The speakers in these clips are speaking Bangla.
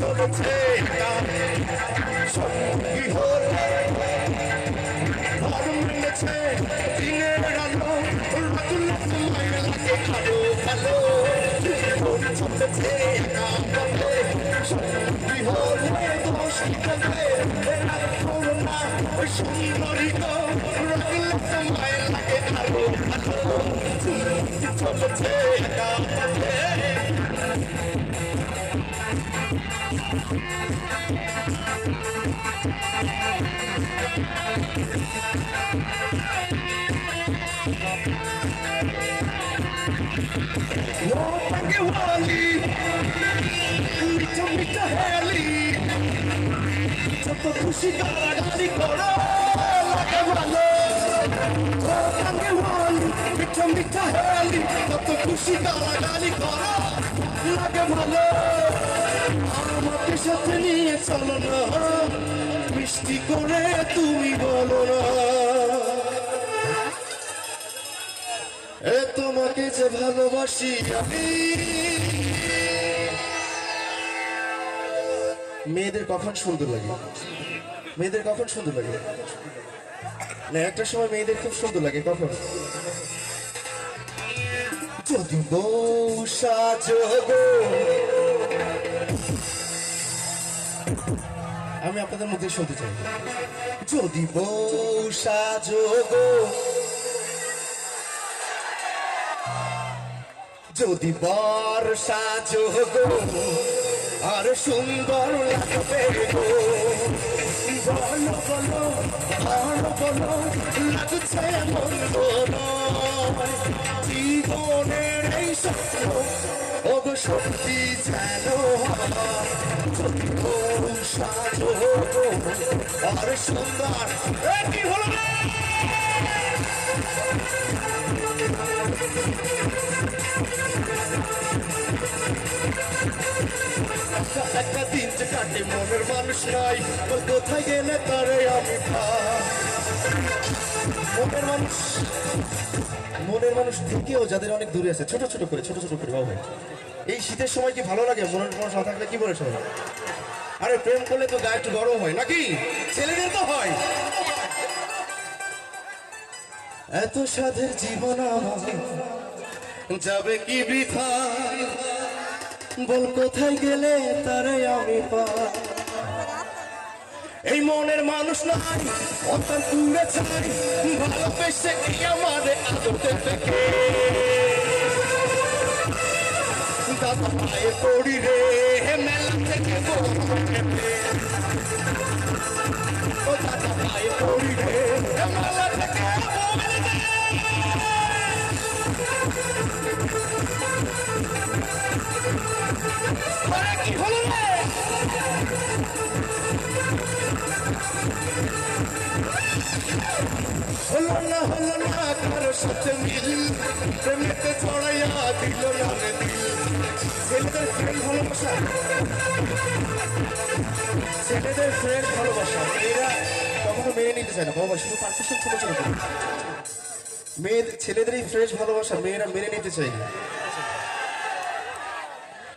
চলেছে সঙ্গী হলে ঘর মেলেছে দিনের আলো রাতুল সময় লাগে আরো ভালো চলেছে সঙ্গী হলে দোষ দেবে করোনা সুন্দরী তো রাতুল সময় লাগে আরো ভালো চলেছে যত খুশি গাড়ি করো লাগে ভালো মিঠা মিঠা হেলি যত খুশি গাড়ি করো লাগে ভালো আমাকে সাথে নিয়ে চলো না মিষ্টি করে তুমি বলো না এ তোমাকে যে ভালোবাসি আমি। মেয়েদের কখন সুন্দর লাগে, মেয়েদের কখন সুন্দর লাগে না, একটা সময় মেয়েদের খুব সুন্দর লাগে কখন, যদি বউ সাজো গো। আমি আপনাদের মুখে শুনতে চাই, যদি বউ সাজো গো, যদি বর সাজো গো, আর সুন্দর লাগবে গো। বলো বলো বলো বলো লাগছে মন্দ নয়, জীবনের এই স্বপ্ন ওগো সত্যি যেন যদি বউ সাজো গো, আর সুন্দর কি হলো না একটা দিন যে কাটে মনের মানুষ নাই, কোথায় গেলে তারে আমি মনের মানুষ থেকেও যাদের অনেক দূরে আছে, ছোট ছোট করে বাবু ভাই, এই শীতের সময় কি ভালো লাগে মনের মানুষ না থাকলে? কি বলে সবাই? আরে প্রেম করলে তো গায়ে একটু গরম হয় নাকি, ছেলেদের তো হয়। এত সাধের জীবন যাবে কি বৃথা, বল কোথায় গেলে তারে আমি পাই। এই মনের মানুষ নাই অন্তর দূরে চাই, ভালোবেসে কি আমারে আদতে থেকে দাদা পায়ে পড়ি রে মেলা থেকে ও দাদা পায়ে পড়ি রে মেলা থেকে কি হলো রে হলো না কারো সাথে মিল, প্রেমেতে ছড়াইয়া দিল না রে দিল। ছেলেদের ফ্রেন্ড ভালোবাসা, ছেলেদের ফ্রেন্ড ভালোবাসা মেয়েরা কখনো মেনে নিতে চায় না বাবা, শুধু পারফেকশন ছোট ছোট মেয়েদের, ছেলেদের এই ফ্রেন্ড ভালোবাসা মেয়েরা মেনে নিতে চায় না।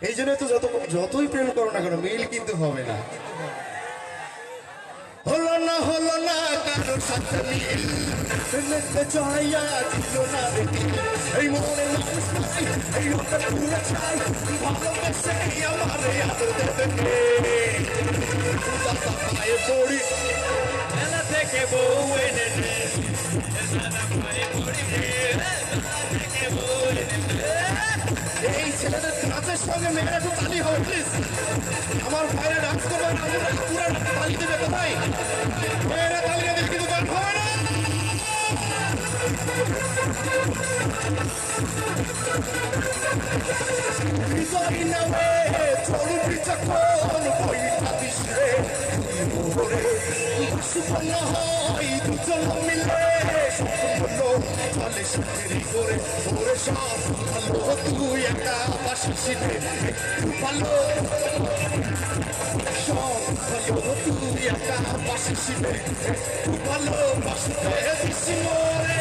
এই জন্য তো যতই প্রেম করো না কেন মিল কিন্তু হবে না। হলো না কারো সাথে মিল, প্রেমেতে চড়াইয়া দিল না রে দিল। এই মনে মানুষ নাই, এই ওটা পুরো চাই, ভালোবেসে আমারে আদতে থেকে দাদা পায়ে পড়ি মেলা থেকে বউ এনে রে, দাদা পায়ে পড়ি রে মেলা থেকে বউ এনে রে। এই ছেলেদের কাজের সঙ্গে মেয়েরা তো তালি হবে প্লিজ, আমার ভাইরা ডান্স করবে, আমরা পুরো তালি দেবে কোথায়, মেয়েরা তালি দেবে কিন্তু গান হবে না। হৃদয় নামে চল বিচক্ষণ বইটা দিস রে সুফল হয় দুজন মিলে বললো চলে সাথেরি করে ওরে সব ভালো, তুই একটা পাশে শিখে ভালো সব ভালো, তুই একটা পাশে শিখে ভালো বাসতে দিছি মোরে।